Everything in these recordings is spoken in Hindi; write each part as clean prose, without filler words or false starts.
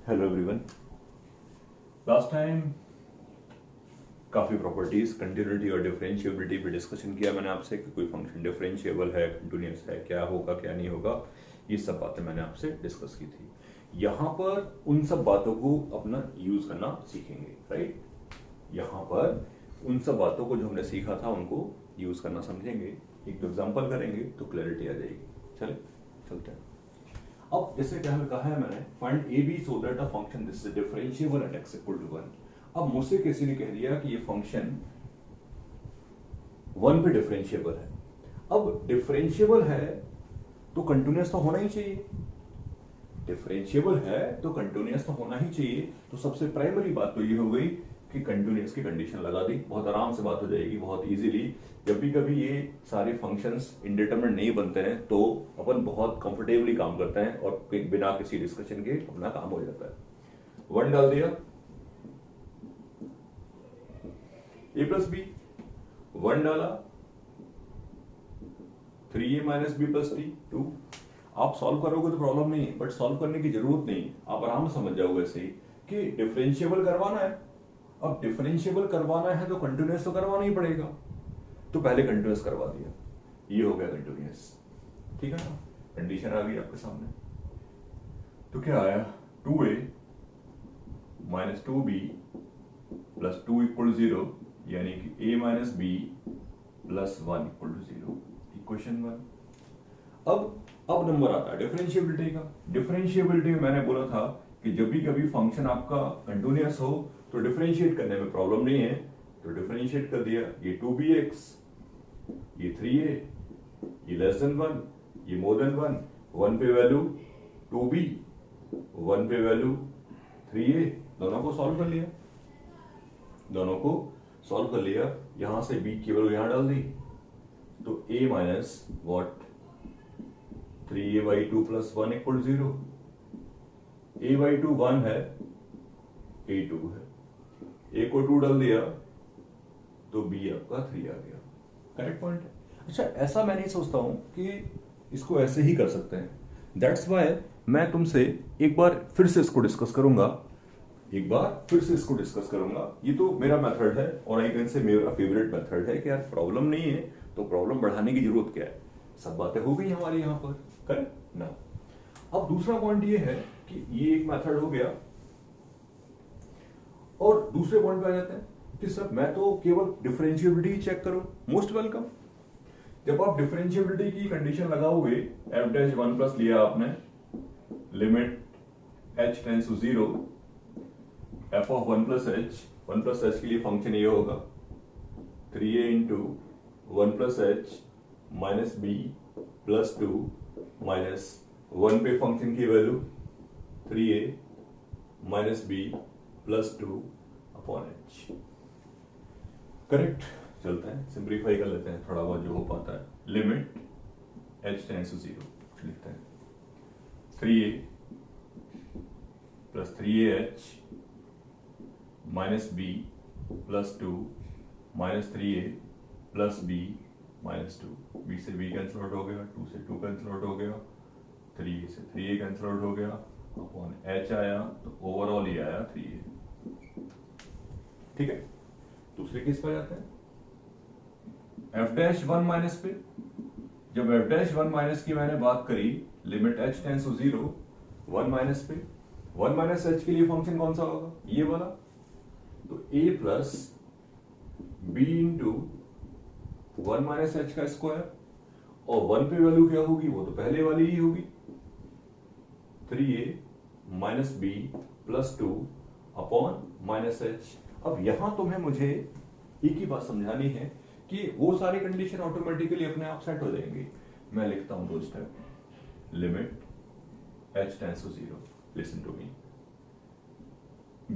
Hello everyone. लास्ट टाइम काफ़ी प्रॉपर्टीज कंटिन्यूटी और डिफरेंशिएबिलिटी पे डिस्कशन किया मैंने आपसे कि कोई फंक्शन डिफरेंशिएबल है, कंटिन्यूस है, क्या होगा क्या नहीं होगा, ये सब बातें मैंने आपसे डिस्कस की थी। यहाँ पर उन सब बातों को अपना यूज करना सीखेंगे, राइट। यहाँ पर उन सब बातों को जो हमने सीखा था उनको यूज करना समझेंगे, एक दो एग्जाम्पल करेंगे तो क्लैरिटी आ जाएगी। चले चलते हैं। अब जैसे कहा है मैंने find A B so that a function this is differentiable at X equal to 1। अब मुझसे किसी ने कह दिया कि ये फंक्शन 1 पे डिफरेंशिएबल है। अब डिफरेंशिएबल है तो कंटिन्यूअस तो होना ही चाहिए, डिफरेंशिएबल है तो कंटिन्यूअस तो होना ही चाहिए। तो सबसे प्राइमरी बात तो ये हो गई कि कंटिन्यूअस की कंडीशन लगा दी, बहुत आराम से बात हो जाएगी, बहुत इजीली। जब भी कभी ये सारे फंक्शंस इंडिटरमिनेट नहीं बनते हैं तो अपन बहुत कंफर्टेबली काम करते हैं और बिना किसी डिस्कशन के अपना काम हो जाता है। 1 डाल दिया, a प्लस बी, 1 डाला, 3a minus B plus T 2। आप सॉल्व करोगे तो प्रॉब्लम नहीं है, बट सॉल्व करने की जरूरत नहीं, आप आराम से समझ जाओगे ऐसे ही कि डिफरेंशिएबल करवाना है। अब डिफरेंशिएबल करवाना है तो कंटिन्यूअस तो करवाना ही पड़ेगा, तो पहले कंटिन्यूअस करवा दिया, ये हो गया कंटिन्यूअस। ठीक है ना, कंडीशन आ गई आपके सामने। तो क्या आया, 2a minus 2b plus 2 equal 0, यानी कि a minus B plus 1 equal to 0, equation 1। अब नंबर आता है डिफरेंशिएबिलिटी का। डिफरेंशिएबिलिटी में मैंने बोला था कि जब भी कभी फंक्शन आपका कंटिन्यूअस हो तो डिफरेंशिएट करने में प्रॉब्लम नहीं है, तो डिफरेंशिएट कर दिया। ये 2bx, ये 3a, ये लेस देन 1, ये मोर देन 1, 1 पे वैल्यू 2b, 1 पे वैल्यू 3a, दोनों को सॉल्व कर लिया, दोनों को सॉल्व कर लिया। यहां से b की वैल्यू यहां डाल दी, तो a minus what 3a by 2 plus 1 equal 0। a by 2 1 है, a 2 है, a को 2 डाल दिया तो b आपका 3 आ गया। करेक्ट पॉइंट है। अच्छा, ऐसा मैं नहीं सोचता हूं कि इसको ऐसे ही कर सकते हैं, दैट्स वाई मैं तुमसे एक बार फिर से इसको डिस्कस करूंगा, ये तो मेरा मेथड है और आई कैन से मेरा फेवरेट मेथड है कि यार प्रॉब्लम नहीं है तो प्रॉब्लम बढ़ाने की जरूरत क्या है, सब बातें हो गई हमारे यहां पर। करेक्ट ना। अब दूसरा पॉइंट ये है कि ये एक मेथड हो गया, और दूसरे पॉइंट पे आ जाते हैं कि सर मैं तो केवल डिफरेंशिएबिलिटी चेक करूं, मोस्ट वेलकम। जब आप डिफरेंशिएबिलिटी की कंडीशन लगाओगे, एफ डैश 1 प्लस लिया आपने, limit h tends to 0, f of 1 plus h के लिए फंक्शन ये होगा 3a into 1 plus h minus B plus 2 minus 1 पे फंक्शन की value 3a minus B plus 2 upon h। Correct. चलते हैं, सिंप्लीफाई कर लेते हैं थोड़ा बहुत जो हो पाता है। लिमिट h टेंड्स टू 0 लिखते हैं, 3a plus 3ah minus B plus 2 minus 3a plus B minus 2, B से बी कैंसिल आउट हो गया, 2 से 2 कैंसिल आउट हो गया, 3a से 3a कैंसिल आउट हो गया, अपॉन h आया तो ओवरऑल ये आया 3a। ठीक है, दूसरे केस पर जाते हैं, f डैश 1 माइनस पे। जब f डैश 1 माइनस की मैंने बात करी, limit h tends to 0, 1 minus पे, 1 माइनस h के लिए फंक्शन कौन सा होगा, ये वाला, तो a plus B into 1 minus h का स्क्वायर, और 1 पे वैल्यू क्या होगी, वो तो पहले वाली ही होगी, 3a minus B plus 2 upon minus h। अब यहां तुम्हें मुझे एक ही बात समझानी है कि वो सारी कंडीशन ऑटोमेटिकली अपने आप सेट हो जाएंगी। मैं लिखता हूं 2 step, limit h tends to 0, listen to me,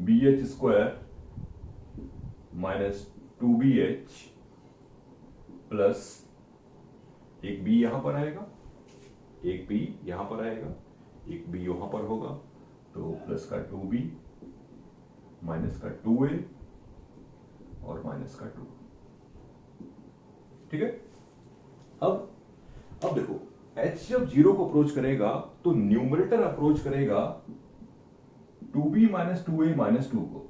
bh square minus 2bh plus एक b यहां पर आएगा, एक b यहां पर आएगा, एक b यहां पर होगा, तो प्लस का 2b माइनस का 2a और माइनस का 2। ठीक है। अब देखो h जब 0 को अप्रोच करेगा तो न्यूमरेटर अप्रोच करेगा 2b माइनस 2a माइनस 2 को,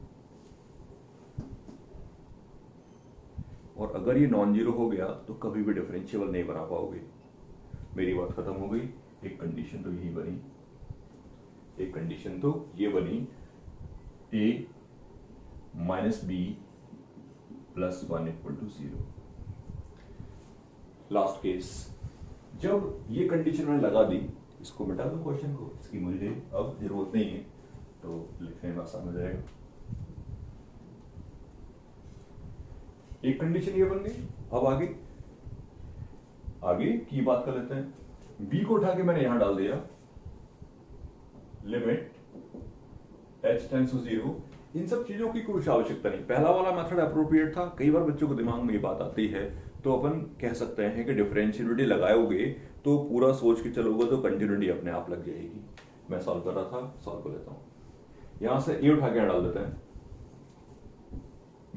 और अगर ये नॉन जीरो हो गया तो कभी भी डिफरेंशिएबल नहीं बना पाओगे। मेरी बात खत्म हो गई। एक कंडीशन तो यही बनी, एक कंडीशन तो ये बनी, a minus B plus 1 equal to 0। Last case, जब ये कंडीशन मैंने लगा दी, इसको मिटा दो क्वेश्चन को, इसकी मुझे अब जरूरत नहीं है, तो लिखने में आसान हो जाएगा। एक कंडीशन ये बन गई। अब आगे की बात कर लेते हैं। b को उठा के मैंने यहां डाल दिया, लिमिट h टेंड्स टू 0। इन सब चीजों की कुछ आवश्यकता नहीं, पहला वाला मेथड अप्रोप्रिएट था। कई बार बच्चों के दिमाग में ये बात आती है, तो अपन कह सकते हैं कि डिफरेंशिएबिलिटी लगाओगे तो पूरा सोच के चलोगे तो कंटिन्यूटी अपने आप लग जाएगी। मैं सॉल्व कर रहा था, सॉल्व कर लेता हूं। यहां से a उठा के यहां डाल देते हैं,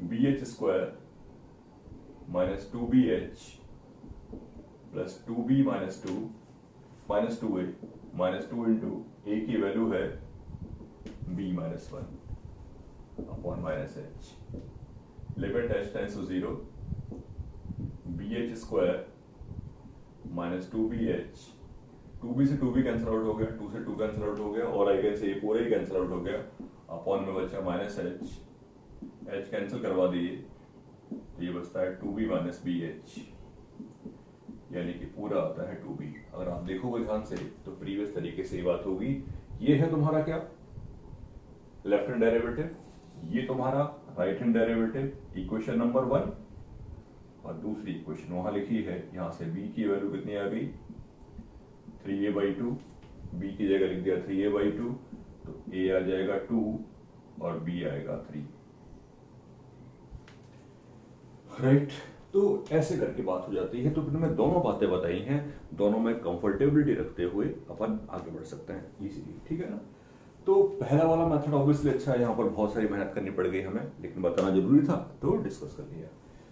bh square minus 2bh plus 2b minus 2 minus 2a minus 2 into a की वैल्यू है b minus 1 upon minus h, limit h tends to 0, bh square minus 2bh, 2b से 2b कैंसिल आउट हो गया, 2 से 2 कैंसिल आउट हो गया, और आई कैन से ये पूरा ही कैंसिल आउट हो गया, अपॉन में बचा माइनस h कैंसिल करवा दिए, तो ये बचता है 2b माइनस bh, यानी कि पूरा आता है 2b। अगर आप देखोगे ध्यान से तो प्रीवियस तरीके से ये बात होगी। ये है तुम्हारा क्या, लेफ्ट हैंड डेरिवेटिव, ये तुम्हारा right hand derivative, equation number 1, और दूसरी इक्वेशन वहां लिखी है। यहां से b की वैल्यू कितनी आ गई, 3a/2, b की जगह लिख दिया 3a/2, तो a आ जाएगा 2 और b आएगा 3, राइट। तो ऐसे करके बात हो जाती है। तो फिर मैं दोनों बातें बताई हैं, दोनों में कंफर्टेबिलिटी रखते हुए अपन आगे बढ़ सकते हैं इजीली, ठीक है ना। तो पहला वाला मेथड ऑब्वियसली अच्छा है, यहाँ पर बहुत सारी मेहनत करनी पड़ गई हमें, लेकिन बताना जरूरी था तो डिस्कस कर लिया।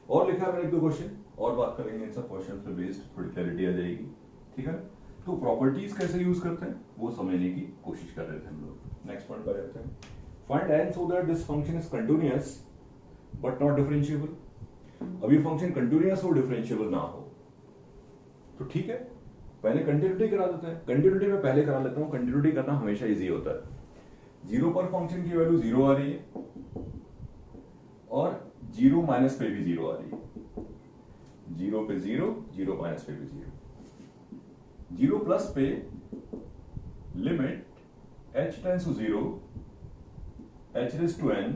और लिखा है मैंने 1-2 क्वेश्चन और बात करेंगे, इन सब क्वेश्चन पे बेस्ड थोड़ी क्लैरिटी आ जाएगी, ठीक है। तो प्रॉपर्टीज कैसे यूज करते हैं वो समझने की कोशिश कर रहे थे हम लोग। नेक्स्ट पॉइंट पर आते हैं, find n so that this function is continuous but not differentiable. अब ये फंक्शन कंटिन्यूअस हो, डिफरेंशिएबल ना हो, तो ठीक है, पहले कंटिन्यूटी करा देते हैं। कंटिन्यूटी में पहले करा लेता हूं, कंटिन्यूटी करना हमेशा इजी होता है। 0 पर फंक्शन की वैल्यू 0 आ रही है, और 0 माइनस पे भी 0 आ रही है। 0 पे 0, 0 माइनस पे भी 0। 0 प्लस पे limit h tends to 0 h raise to n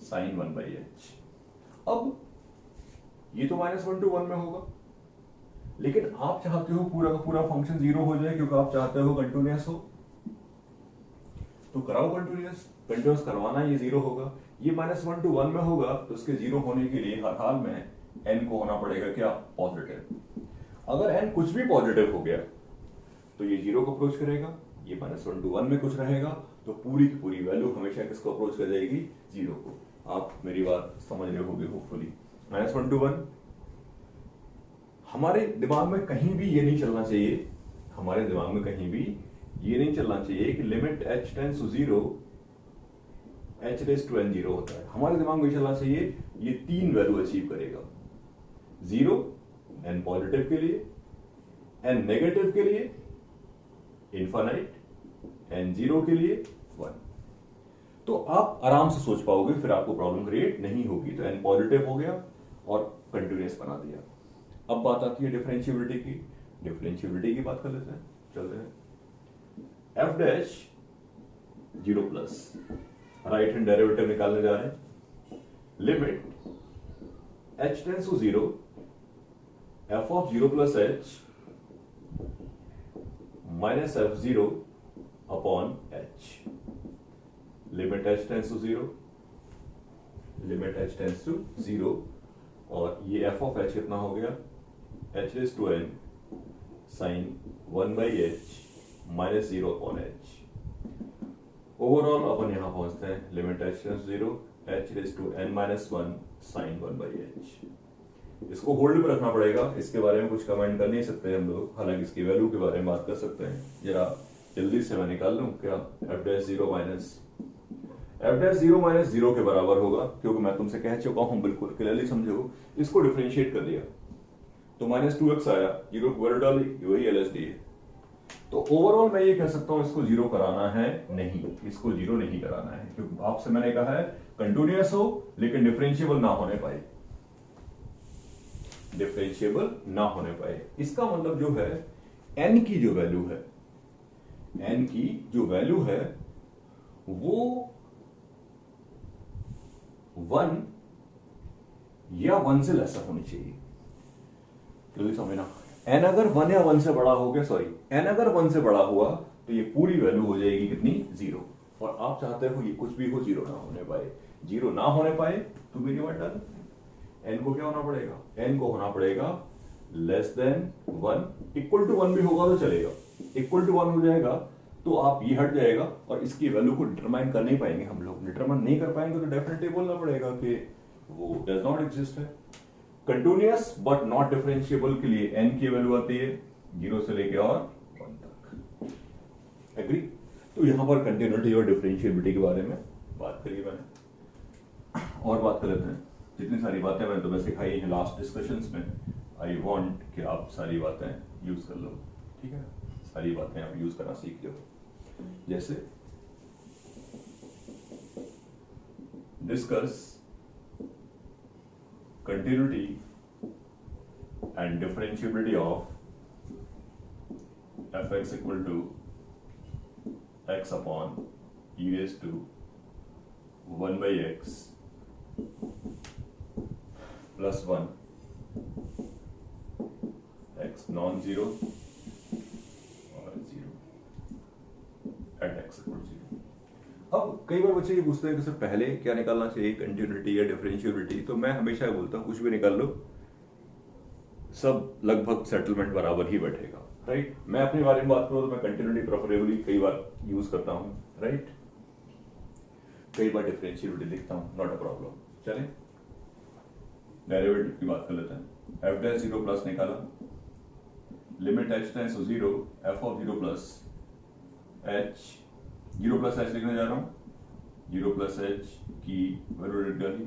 sin 1/h। अब ये तो -1 to 1 में होगा, लेकिन आप चाहते हो पूरा का पूरा फंक्शन 0 हो जाए, क्योंकि आप चाहते हो कंटिन्यूअस हो, तो कराओ कंटिन्यूअस। कंटिन्यूअस करवाना ये 0 होगा, ये -1 to 1 में होगा, तो इसके 0 होने के लिए हर हाल में n को होना पड़ेगा क्या, पॉजिटिव। अगर n कुछ भी पॉजिटिव हो गया तो ये 0 को अप्रोच करेगा, ये -1 to 1 में कुछ रहेगा, तो पूरी की पूरी वैल्यू हमेशा किसको अप्रोच कर जाएगी, 0 को। आप मेरी बात समझ रहे होगे होपफुली। -1 to 1, हमारे दिमाग में कहीं भी ये नहीं चलना चाहिए, हमारे दिमाग में कहीं भी ये नहीं चलना चाहिए कि limit h tends to 0 h raise to n 0 होता है। हमारे दिमाग में चलना चाहिए ये 3 वैल्यू अचीव करेगा, 0 n पॉजिटिव के लिए, n नेगेटिव के लिए इनफाइनाइट, n 0 के लिए 1। तो आप आराम से सोच पाओगे, फिर आपको प्रॉब्लम क्रिएट नहीं होगी। तो n पॉजिटिव हो गया और कंटिन्यूअस बना दिया। अब बात आती है डिफरेंशिएबिलिटी की। डिफरेंशिएबिलिटी की बात कर लेते हैं, चलते हैं। f dash 0 plus, right hand derivative निकालने जा रहे हैं। Limit h tends to 0 f of 0 plus h minus f0 upon h। Limit h tends to 0, limit h tends to 0, और ये f ऑफ h कितना हो गया, h raise to n sine 1/h minus 0 upon h। Overall अपन यहां पहुंचते हैं, limit h tends to 0 h raise to n minus 1 sine 1/h। इसको होल्ड पे रखना पड़ेगा, इसके बारे में कुछ कमेंट कर नहीं सकते हम लोग, हालांकि इसकी वैल्यू के बारे में बात कर सकते हैं। जरा जल्दी से मैं निकाल लूं क्या, F dash zero minus zero के बराबर होगा, क्योंकि मैं तुमसे कह चुका हूं, बिल्कुल क्लियरली समझो, इसको डिफरेंशिएट कर दिया तो माइनस 2x आया, जीरो की वैल्यू डाली, वही एलएसडी है। तो ओवरऑल मैं ये कह सकता हूं इसको जीरो कराना है नहीं, इसको जीरो नहीं कराना है, क्योंकि आपसे मैंने कहा है कंटिन्यूअस हो लेकिन डिफरेंशिएबल ना होने पाए, डिफरेंशिएबल ना होने पाए। इसका मतलब जो है n की जो वैल्यू है, n की जो वैल्यू है वो 1 या 1 से लेसर होनी चाहिए। जल्दी समझना, n अगर 1 या 1 से बड़ा हो गया, सॉरी n अगर 1 से बड़ा हुआ तो ये पूरी वैल्यू हो जाएगी कितनी, जीरो। और आप चाहते हो ये कुछ भी हो, जीरो ना होने पाए। जीरो ना होने पाए तो मेरी बात डन, n को क्या होना पड़ेगा, n को होना पड़ेगा लेस देन 1, इक्वल टू 1 भी होगा तो चलेगा, इक्वल टू 1 हो जाएगा तो आप ये हट जाएगा और इसकी वैल्यू को डिटरमाइन कर नहीं पाएंगे हम लोग। डिटरमाइन नहीं कर पाएंगे तो डेफिनेटली बोलना पड़ेगा कि वो डज नॉट एग्जिस्ट है। कंटिन्यूअस बट नॉट डिफरेंशिएबल के लिए n की वैल्यू आती है 0 से लेके और 1 तक। एग्री? तो यहां पर कंटिन्यूटी और डिफरेंशिएबिलिटी के बारे में बात करी मैंने, और बात कर लेते हैं। जितनी सारी बातें मैंने तुम्हें सिखाई हैं लास्ट डिस्कशंस में, आई वांट कि आप सारी बातें यूज कर लो, ठीक है? सारी बातें आप यूज करना सीख लो। जैसे discuss continuity and differentiability of fx equal to x upon e raised to 1 by x plus 1 x non-zero और 0 at x equal to 0। अब कई बार बच्चे ये पूछते हैं कि सर पहले क्या निकालना चाहिए, कंटिन्यूटी या डिफरेंशिएबिलिटी? तो मैं हमेशा बोलता हूं कुछ भी निकाल लो, सब लगभग सेटलमेंट बराबर ही बैठेगा, राइट? मैं अपने बारे में बात करूं तो मैं कंटिन्यूटी प्रेफरेबली कई बार यूज करता हूं, राइट? कई बार डिफरेंशिएबिलिटी लिखता हूं, नॉट अ प्रॉब्लम। चलें डेरिवेटिव की बात कर लेते हैं। एफ डैश जीरो प्लस निकाला, limit H tends to 0 F of 0 plus H, 0 plus H लिखने जा रहा हूं, 0 प्लस एच की वैल्यू लिख डाली,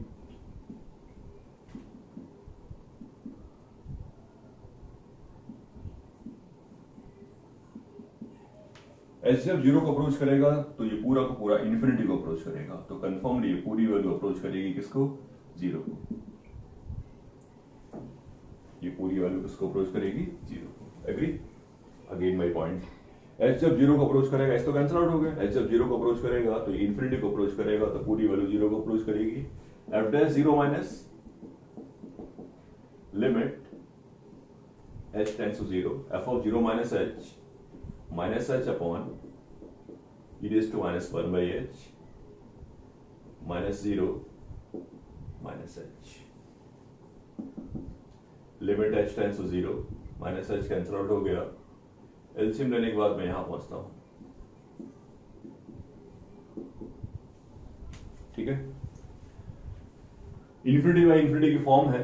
एच जब 0 को अप्रोच करेगा तो ये पूरा का पूरा इन्फिनिटी को अप्रोच करेगा, तो कंफर्मली ये पूरी वैल्यू अप्रोच करेगी किसको, 0 को। ये पूरी वैल्यू किसको अप्रोच करेगी, 0 को। Agree? Again my point, H जब 0 को अप्रोच करेगा, एच तो कैंसिल आउट हो गया, एच जब 0 को अप्रोच करेगा तो ये इन्फिनिटी को अप्रोच करेगा, तो पूरी वैल्यू 0 को अप्रोच करेगी। F dash 0 minus limit H tends to 0 F of 0 minus H upon e raised to minus 1 by h minus 0 minus h, limit h tends to 0, minus h cancel out हो गया, एलसीएम लेने के बाद मैं यहां पहुंचता हूं, ठीक है? इन्फिनिटी बाई इन्फिनिटी की फॉर्म है,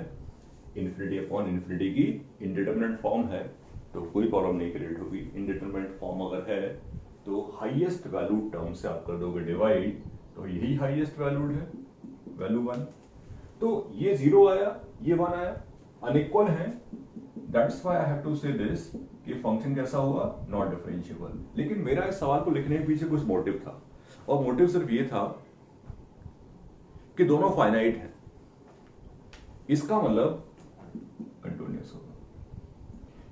इन्फिनिटी अपॉन इन्फिनिटी की इनडिटरमिनेट फॉर्म है, तो कोई प्रॉब्लम नहीं क्रिएट होगी। इनडिटरमिनेट फॉर्म अगर है तो हाईएस्ट वैल्यू टर्म से आप कर दोगे डिवाइड, तो यही हाईएस्ट वैल्यूड है, वैल्यू 1। तो ये 0 आया, ये 1 आया, अनइक्वल है, that's why I have to say this कि फंक्शन कैसा हुआ, नॉट डिफरेंशिएबल। लेकिन मेरा इस सवाल को लिखने के पीछे कुछ मोटिव था, और मोटिव सिर्फ ये था कि दोनों फाइनाइट हैं, इसका मतलब कंटिन्यूअस होगा,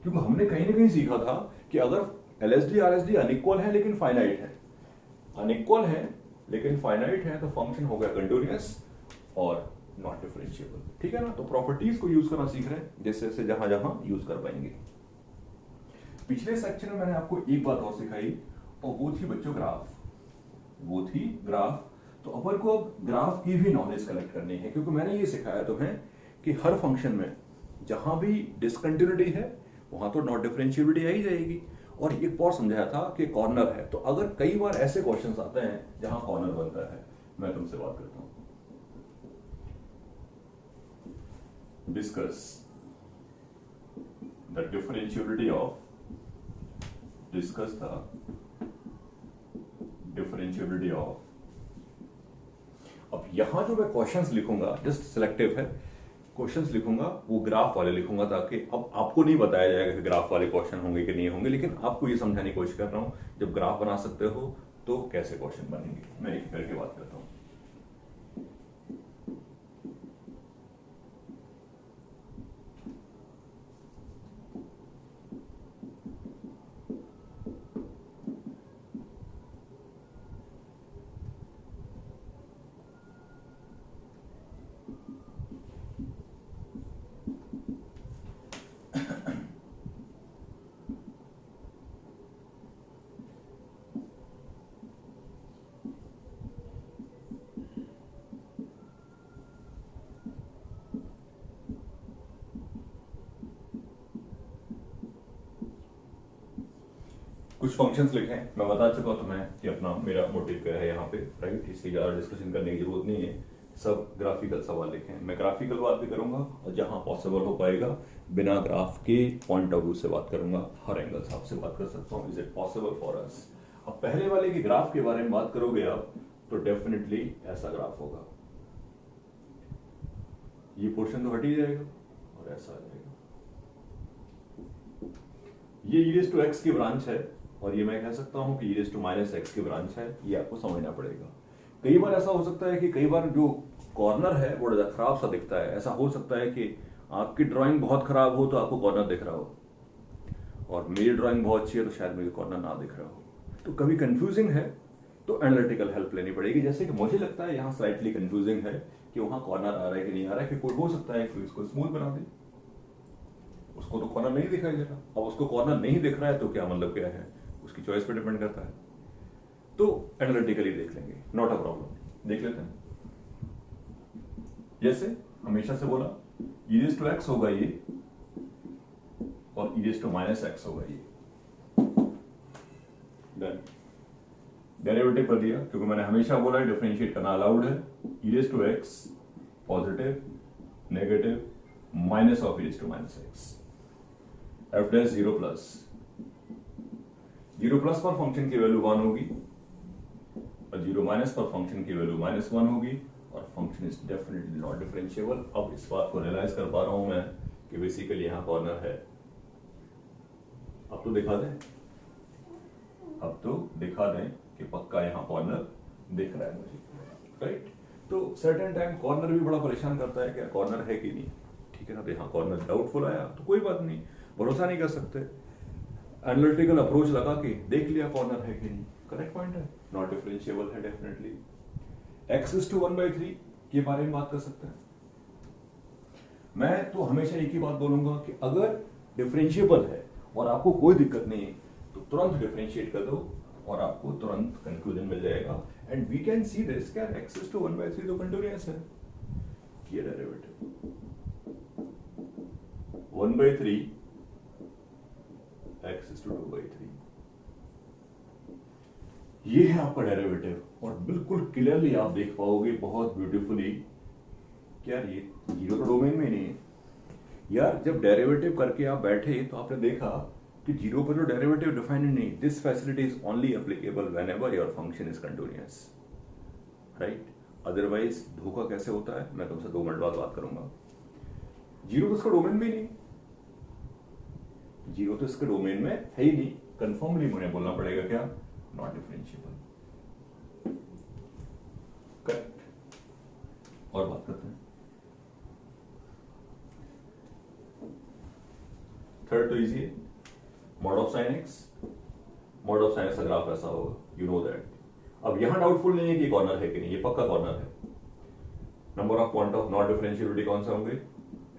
क्योंकि हमने कहीं ना कहीं सीखा था कि अगर एलएसडी आरएसडी अनइक्वल है लेकिन फाइनाइट है, अनइक्वल है लेकिन फाइनाइट है, तो फंक्शन हो गया कंटिन्यूअस और नॉट डिफरेंशिएबल, ठीक है ना? तो प्रॉपर्टीज को यूज करना सीख रहे हैं, जैसे जैसे जहां जहां यूज कर पाएंगे। पिछले सेक्शन में मैंने आपको एक बात और सिखाई, और वो थी बच्चों ग्राफ, वो थी ग्राफ। तो अपन को अब ग्राफ की भी नॉलेज कलेक्ट करनी है, क्योंकि मैंने ये सिखाया तुम्हें कि हर फंक्शन में जहां भी डिसकंटिन्यूटी है वहां तो नॉट डिफरेंशिएबिलिटी आ ही जाएगी। और एक और समझाया था कि कॉर्नर है, तो अगर कई बार ऐसे क्वेश्चंस आते हैं जहां कॉर्नर बनता है, मैं तुमसे बात करता हूं, discuss the differentiability of, discuss the differentiability of. अब यहां जो मैं क्वेश्चंस लिखूंगा जस्ट सिलेक्टिव है, क्वेश्चंस लिखूंगा वो ग्राफ वाले लिखूंगा, ताकि अब आपको नहीं बताया जाएगा कि ग्राफ वाले क्वेश्चन होंगे कि नहीं होंगे, लेकिन आपको ये समझाने की कोशिश कर रहा हूं जब ग्राफ बना सकते हो तो कैसे क्वेश्चन बनेंगे। मैं एक करके बात करता हूं। कुछ फंक्शंस लिखे हैं, मैं बता चुका हूं तुम्हें कि अपना मेरा मोटिव क्या है यहाँ पे, राइट। इसकी ज़्यादा डिस्कशन करने की जरूरत नहीं है, सब ग्राफिकल सवाल लिखे हैं। मैं ग्राफिकल बात भी करूंगा और जहां पॉसिबल हो पाएगा बिना ग्राफ के पॉइंट ऑफ व्यू से बात करूंगा। हर एंगल से आपसे बात कर सकता हूँ, is it possible for us. अब पहले वाले के ग्राफ के बारे में बात करोगे आप तो डेफिनेटली ऐसा ग्राफ होगा, ये पोर्शन तो हट ही जाएगा और ऐसा आ जाएगा। ये e⁻x की ब्रांच है और ये मैं कह सकता हूं कि e⁻x की ब्रांच है, ये आपको समझना पड़ेगा। कई बार ऐसा हो सकता है कि कई बार जो कॉर्नर है वो खराब सा दिखता है। ऐसा हो सकता है कि आपकी ड्राइंग बहुत खराब हो तो आपको कॉर्नर दिख रहा हो, और मेरी ड्राइंग बहुत अच्छी है तो शायद मुझे कॉर्नर ना दिख रहा हो। तो कभी कंफ्यूजिंग है तो एनालिटिकल हेल्प लेनी पड़ेगी। जैसे कि मुझे लगता है यहाँ स्लाइटली कंफ्यूजिंग है कि वहां कॉर्नर आ रहा है कि नहीं आ रहा है, कि कोई हो सकता है कि इसको स्मूथ बना दे, उसको तो कॉर्नर नहीं दिखाई दे रहा। अब उसको कॉर्नर नहीं दिख रहा है तो क्या मतलब क्या है, उसकी चॉइस पे डिपेंड करता है। तो एनालिटिकली देख लेंगे, नॉट अ प्रॉब्लम, देख लेते हैं। जैसे हमेशा से बोला e⁻x होगा ये और e⁻x होगा ये। डन, डेरिवेटिव कर दिया, क्योंकि मैंने हमेशा बोला है डिफरेंशिएट करना अलाउड है। e⁻x positive negative minus of e⁻x, f' 0+, 0+ पर फंक्शन की वैल्यू 1 होगी और 0- पर फंक्शन की वैल्यू -1 होगी और function is definitely not differentiable. अब इस बात को रियलाइज कर पा रहा हूं मैं कि बेसिकली यहां कॉर्नर है। अब तो दिखा दें, अब तो दिखा दें कि पक्का यहां कॉर्नर दिख रहा है मुझे, राइट। तो सर्टेन टाइम कॉर्नर भी बड़ा परेशान करता है, क्या कॉर्नर है कि नहीं, ठीक है ना। तो यहाँ कॉर्नर डाउटफुल आया तो कोई बात नहीं, भरोसा नहीं कर सकते, एनालिटिकल अप्रोच लगा के देख लिया कॉर्नर है कि नहीं, करेक्ट पॉइंट है, नॉट डिफरेंशिएबल है डेफिनेटली। x⁻³ के बारे में बात कर सकते हैं। मैं तो हमेशा एक ही बात बोलूंगा कि अगर डिफरेंशिएबल है और आपको कोई दिक्कत नहीं है तो तुरंत डिफरेंशिएट कर दो और आपको तुरंत कंक्लूजन मिल जाएगा। And we can see this, क्या x⁻³ तो कंटीन्यूअस है, ये डेरिवेटिव 1/3 x⁻²/3, ये है आपका डेरिवेटिव। और बिल्कुल क्लियरली आप देख पाओगे बहुत ब्यूटीफुली, क्या ये जीरो तो डोमेन में नहीं है यार। जब डेरिवेटिव करके आप बैठे तो आपने देखा कि जीरो पर जो डेरिवेटिव डिफाइंड नहीं, this facility is only applicable whenever your function is continuous, right. Otherwise धोखा कैसे होता है मैं तुमसे 2 मिनट बाद बात करूंगा। जीरो तो इसका डोमेन भी नहीं, जीरो तो इसके डोमेन में है ही नहीं, कंफर्मली मुझे बोलना पड़ेगा क्या, नॉट डिफरेंशिएबल, करेक्ट। और बात करते हैं थर्ड, तो इजी है, mod of sine x. Mod of sine x का ग्राफ ऐसा होगा, यू नो दैट। अब यहां डाउटफुल नहीं है कि कॉर्नर है कि नहीं, ये पक्का कॉर्नर है। Number of point of not differentiability कौन सा होंगे,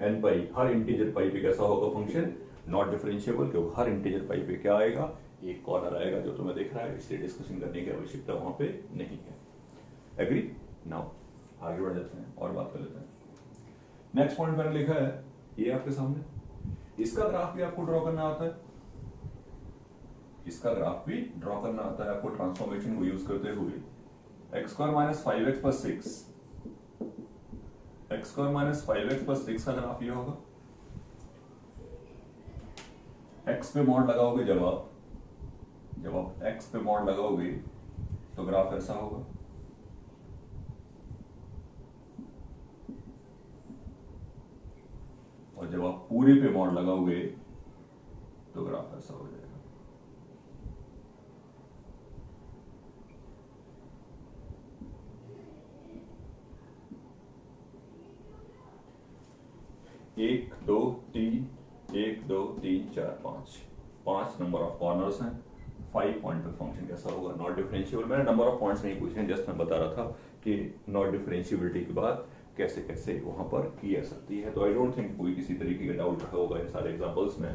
n पाई, हर इंटीजर पाई पे कैसा होगा फंक्शन, नॉट डिफरेंशिएबल, क्योंकि हर इंटीजर पाई पे क्या आएगा, एक कॉर्नर आएगा जो तुम्हें दिख रहा है, इसलिए डिस्कशन करने की आवश्यकता वहां पे नहीं है। एग्री। नाउ आगे बढ़ जाते हैं और बात कर लेते हैं। नेक्स्ट पॉइंट मैंने लिखा है ये आपके सामने, इसका ग्राफ भी आपको ड्रॉ करना आता है, इसका ग्राफ भी ड्रॉ करना आता है आपको ट्रांसफॉर्मेशन को यूज करते हुए। x² - 5x + 6, x² - 5x + 6 का ग्राफ ये होगा। x पे मॉड लगाओगे, जब आप x पे मॉड लगाओगे तो ग्राफ ऐसा होगा। और जब आप पूरे पे मॉड लगाओगे तो ग्राफ ऐसा हो जाएगा। एक दो तीन, एक दो तीन चार पांच, 5 नंबर ऑफ कॉर्नर्स हैं। 5 पॉइंट पे फंक्शन कैसा होगा, नॉट डिफरेंशिएबल। मैंने नंबर ऑफ पॉइंट्स नहीं पूछे, जस्ट मैं बता रहा था कि नॉट डिफरेंशिएबिलिटी के बाद कैसे कैसे वहां पर की जा सकती है। तो आई डोंट थिंक कोई किसी तरीके का डाउट रखा होगा इन सारे एग्जांपल्स में।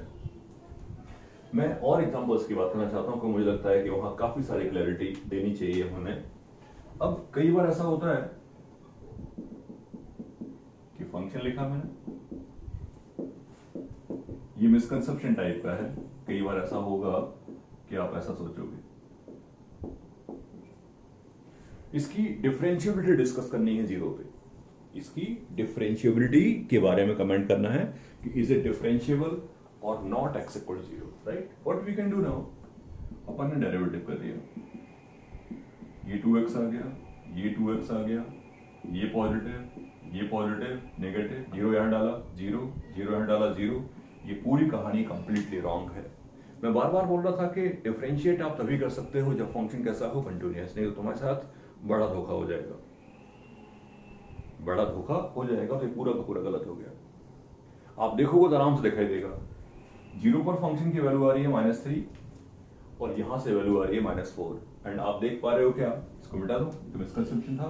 मैं और एग्जांपल्स की बात करना चाहता हूं कि मुझे लगता है कि वहां काफी सारी क्लैरिटी देनी चाहिए हमें। अब कई बार ऐसा होता है कि फंक्शन लिखा मैंने, ये मिसकंसेप्शन टाइप का है। कई बार ऐसा होगा कि आप ऐसा सोचोगे, इसकी डिफरेंशिएबिलिटी डिस्कस करनी है जीरो पे, इसकी डिफरेंशिएबिलिटी के बारे में कमेंट करना है कि इज इट डिफरेंशिएबल और not x equal zero, right. What we can do now, अपन ने डेरिवेटिव कर दिया, ये 2x आ गया, ये 2x आ गया, ये पॉजिटिव नेगेटिव, जीरो यहां डाला, जीरो यहां डाला, जीरो। ये पूरी कहानी कंप्लीटली रॉन्ग है। मैं बार बार बोल रहा था कि डिफरेंशिएट आप तभी कर सकते हो जब फंक्शन कैसा हो, कंटिन्यूअस, नहीं तो तुम्हारे साथ बड़ा धोखा हो जाएगा, तो ये पूरा का पूरा गलत हो गया। आप देखोगे तो आराम से दिखाई देगा, जीरो पर फंक्शन की वैल्यू आ रही है -3 और यहां से वैल्यू आ रही है -4, एंड आप देख पा रहे हो क्या, इसको मिटा दो, तो मिसकंसेप्शन था।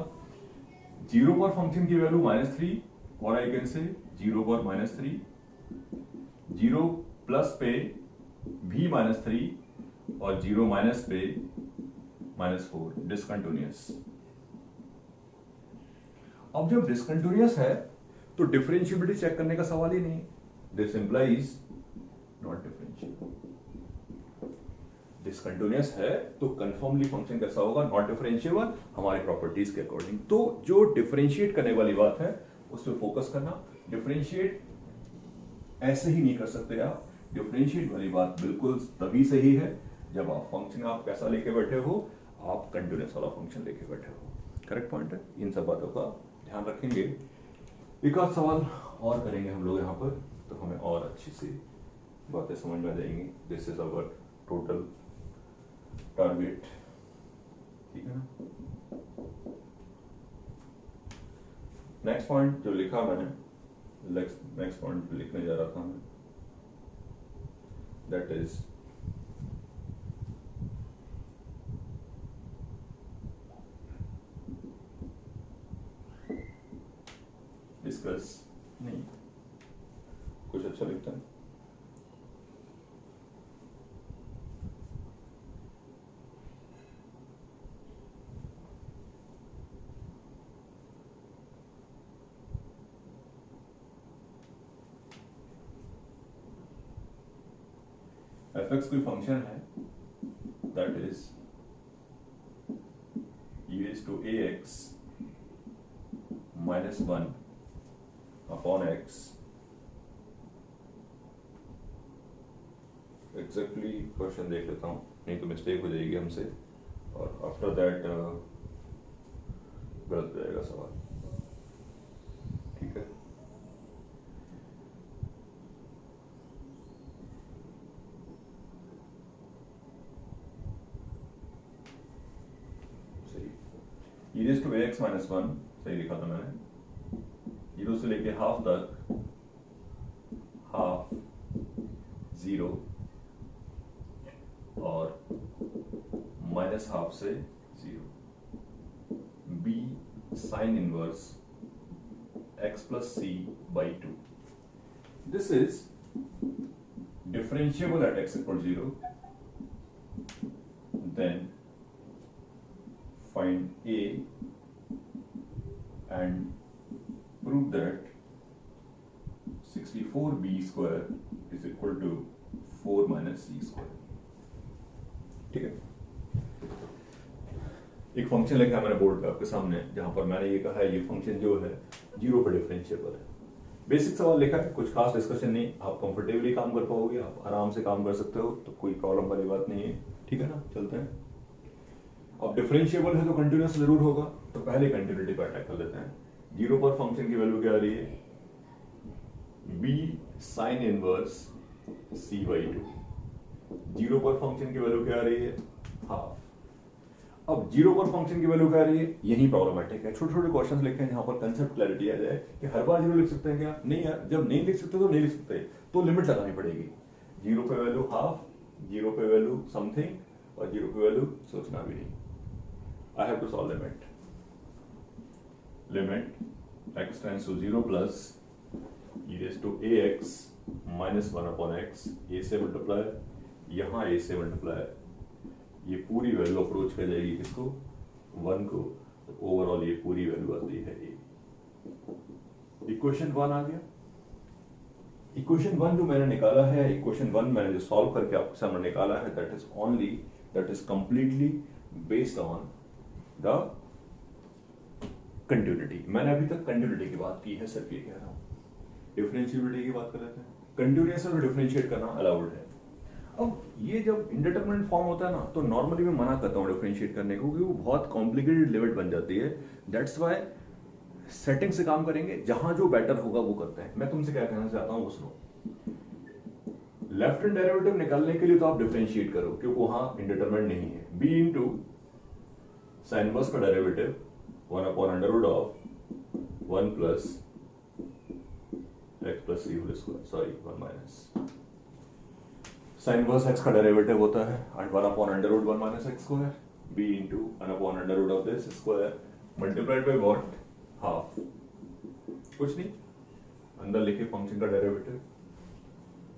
जीरो पर फंक्शन की वैल्यू -3 और आई कैन से जीरो पर -3, जीरो प्लस पे भी -3 और जीरो माइनस पे -4, डिसकंटिन्यूअस। अब जब डिसकंटिन्यूअस है तो डिफरेंशिएबिलिटी चेक करने का सवाल ही नहीं, this implies not differentiable. Discontinuous है तो कंफर्मली फंक्शन कैसा होगा, नॉट डिफरेंशिएबल, हमारी प्रॉपर्टीज के अकॉर्डिंग। तो जो डिफरेंशिएट करने वाली बात है उस पर फोकस करना। डिफरेंशिएट ऐसे ही नहीं कर सकते आप, डिफरेंशिएट वाली बात बिल्कुल तभी सही है जब आप फंक्शन आप कैसा लेके बैठे हो, आप कंटिन्यूअस वाला फंक्शन लेके बैठे हो। करेक्ट पॉइंट है, इन सब बातों का ध्यान रखेंगे। एक आध सवाल और करेंगे हम लोग यहाँ पर, तो हमें और अच्छी सी बातें समझ में आ जाएंगी। This is our total target, ठीक है ना। नेक्स्ट पॉइंट जो लिखा मैंने, नेक्स्ट पॉइंट लिखने जा रहा था मैं, दैट इज डिस्कस नहीं, कुछ अच्छा लिखता है। fx कोई फंक्शन है, that is e raised to ax -1 upon x। Exactly question देख लेता हूं, नहीं तो मिस्टेक हो जाएगी हमसे, और आफ्टर दैट गलत हो जाएगा सवाल, ठीक है। e raised to ax -1 सही लिखा था मैंने, 0 से लेके हाफ तक, हाफ 0 और -हाफ से 0, b sign inverse x plus c by 2। This is differentiable eight x equal 0, then find a and prove that 64b square is equal to 4 minus c square, ठीक है। एक फंक्शन लिखा है मैंने बोर्ड पे आपके सामने, जहां पर मैंने ये कहा है ये फंक्शन जो है 0 पर डिफरेंशिएबल है। बेसिक सवाल लिखा है, कुछ खास डिस्कशन नहीं, आप कंफर्टेबली काम कर पाओगे, आप आराम से काम कर सकते हो, तो कोई प्रॉब्लम वाली बात नहीं है, ठीक है ना। चलते हैं अब डिफरेंशिएबल है तो कंटिन्यूस जरूर होगा, तो पहले कंटिन्यूटी पर अटैक कर लेते हैं। 0 पर फंक्शन की वैल्यू क्या आ रही है, b साइन इनवर्स c/2। 0 पर फंक्शन की वैल्यू क्या आ रही है, हाफ। अब 0 पर फंक्शन की वैल्यू क्या आ रही है, यही प्रॉब्लमेटिक है। छोटे छोटे क्वेश्चंस लिखे हैं जहां पर कंसेप्ट क्लैरिटी आ जाए कि हर बार 0 लिख सकते हैं क्या, नहीं यार, जब नहीं लिख सकते तो नहीं लिख सकते, तो लिमिट लगानी पड़ेगी। 0 पे वैल्यू हाफ, 0 पे वैल्यू समथिंग और 0 पे वैल्यू सोचना भी नहीं। I have to solve limit x tends to 0 plus e raise to ax minus 1 upon x, a से मल्टीप्लाई, यहाँ a से मल्टीप्लाई, ये पूरी वैल्यू अप्रोच कर जाएगी किसको, 1 को, तो ओवरऑल ये पूरी वैल्यू आती है a। इक्वेशन 1 आ गया। इक्वेशन 1 जो मैंने निकाला है, इक्वेशन 1 मैंने जो सॉल्व करके आपके सामने निकाला है, that is completely based on the continuity. मैंने अभी तक कंटिन्यूटी की बात की है, सिर्फ ये कह रहा हूं। डिफरेंशिएबिलिटी की बात कर लेते हैं। कंटिन्यूस और डिफरेंशिएट करना अलाउड है। अब ये जब इंडिटरमिनेट फॉर्म होता है ना, तो नॉर्मली मैं मना करता हूँ डिफरेंशिएट करने को, क्योंकि वो बहुत कॉम्प्लिकेटेड लिमिट बन जाती है। दैट्स वाई सेटिंग से काम करेंगे, जहां जो बेटर होगा वो करते हैं। मैं तुमसे क्या कहना चाहता हूं वो सुनो। लेफ्ट हैंड डेरिवेटिव निकालने के लिए तो आप डिफरेंशिएट करो, क्योंकि वहां इंडिटरमिनेट नहीं है। b इंटू साइन इनवर्स का derivative 1 upon under root of 1 plus x plus c whole square, sorry 1 minus sine inverse x का डेरिवेटिव होता है 1 upon under root 1 minus x square, b into 1 upon under root of this square multiplied by what, half. कुछ नहीं, अंदर लिखे फंक्शन का डेरिवेटिव,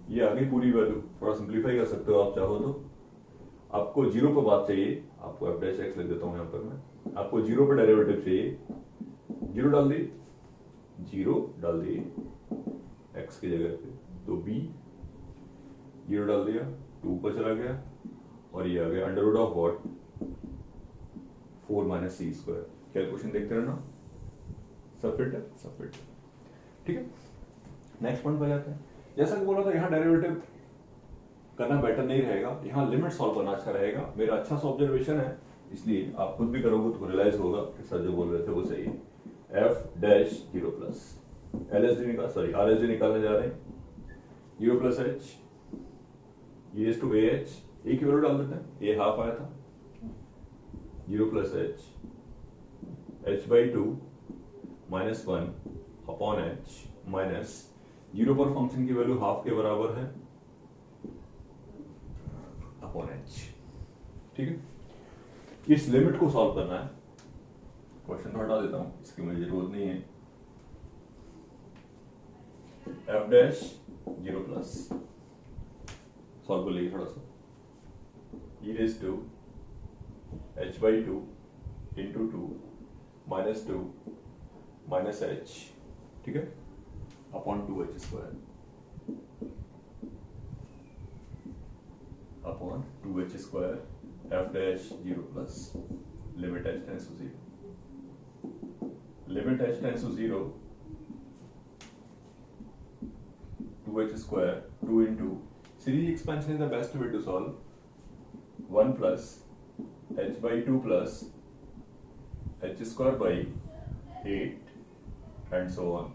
ये आगे पूरी वैल्यू। थोड़ा सिंप्लीफाई कर सकते हो आप चाहो तो। आपको 0 पर बात चाहिए, आपको f डैश x लिख देता हूं यहां पर मैं। आपको 0 पर डेरिवेटिव चाहिए, 0 डाल दिए, 0 डाल दिए x की जगह पे, तो b 0 डाल दिया, 2 पर चला गया, और ये आ गया under root of what, 4 minus c square. Calculation देखते रहना, सब फिट है, सब फिट। ठीक है, नेक्स्ट पॉइंट पर जाते हैं। जैसा कि बोला था, यहाँ डेरिवेटिव करना बेटर नहीं रहेगा, यहाँ लिमिट सॉल्व करना अच्छा रहेगा। मेरा अच्छा सा ऑब्जर्वेशन है, इसलिए आप खुद भी करोगे तो रियलाइज होगा कि सर जो बोल रहे थे वो सही है। f डैश 0 प्लस LSD निकाल, सॉरी RSD निकालने जा रहे हैं। 0 plus h e raise to ah, a की वैल्यू डाल देते हैं, a हाफ आया था। 0 plus h by 2 minus 1 upon h minus 0 पर फंक्शन की वैल्यू हाफ के बराबर है अपॉन h। ठीक है, इस लिमिट को सॉल्व करना है। क्वेश्चन तो हटा देता हूं, इसकी मुझे जरूरत नहीं है। f डैश 0 प्लस सॉल्व कर लेंगे थोड़ा सा। e raise to h by 2 into 2 minus 2 minus h, ठीक है, upon 2h square upon 2h square f dash 0 plus limit h tends to 0, limit h tends to 0, 2h square 2 into series expansion is the best way to solve 1 plus h by 2 plus h square by 8 and so on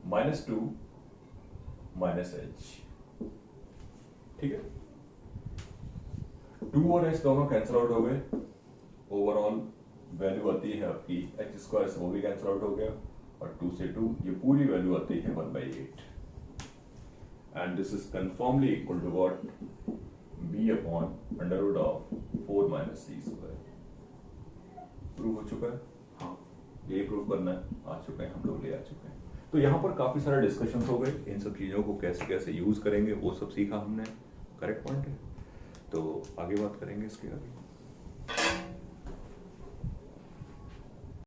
minus 2 minus h। ठीक है, 2 और h दोनों कैंसिल आउट हो गए, ओवरऑल वैल्यू आती है आपकी h स्क्वायर से वो भी कैंसिल आउट हो गया, और 2 से 2 ये पूरी वैल्यू आती है 1/8, and this is confirmly equal to what, b upon under root of 4 minus c square. Prove हो चुका है, हाँ ये प्रूव करना है, आ चुके हैं हम लोग, ले आ चुके हैं। तो यहाँ पर काफी सारे डिस्कशन हो गए, इन सब चीजों को कैसे कैसे यूज करेंगे वो सब सीखा हमने, करेक्ट पॉइंट है। तो आगे बात करेंगे इसके आगे।